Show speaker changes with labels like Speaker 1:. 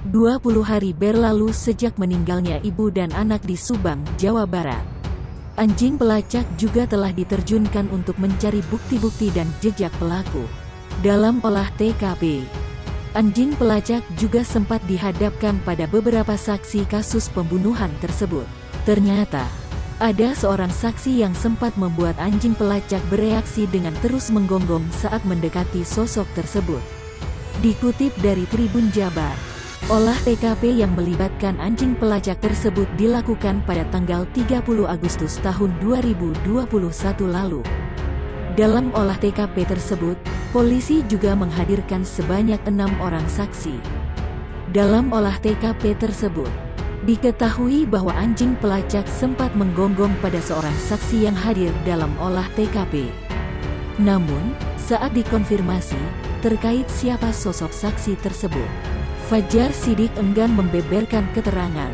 Speaker 1: 20 hari berlalu sejak meninggalnya ibu dan anak di Subang, Jawa Barat. Anjing pelacak juga telah diterjunkan untuk mencari bukti-bukti dan jejak pelaku. Dalam olah TKP, anjing pelacak juga sempat dihadapkan pada beberapa saksi kasus pembunuhan tersebut. Ternyata, ada seorang saksi yang sempat membuat anjing pelacak bereaksi dengan terus menggonggong saat mendekati sosok tersebut. Dikutip dari Tribun Jabar, olah TKP yang melibatkan anjing pelacak tersebut dilakukan pada tanggal 30 Agustus tahun 2021 lalu. Dalam olah TKP tersebut, polisi juga menghadirkan sebanyak 6 orang saksi. Dalam olah TKP tersebut, diketahui bahwa anjing pelacak sempat menggonggong pada seorang saksi yang hadir dalam olah TKP. Namun, saat dikonfirmasi terkait siapa sosok saksi tersebut, Fajar Sidik enggan membeberkan keterangan.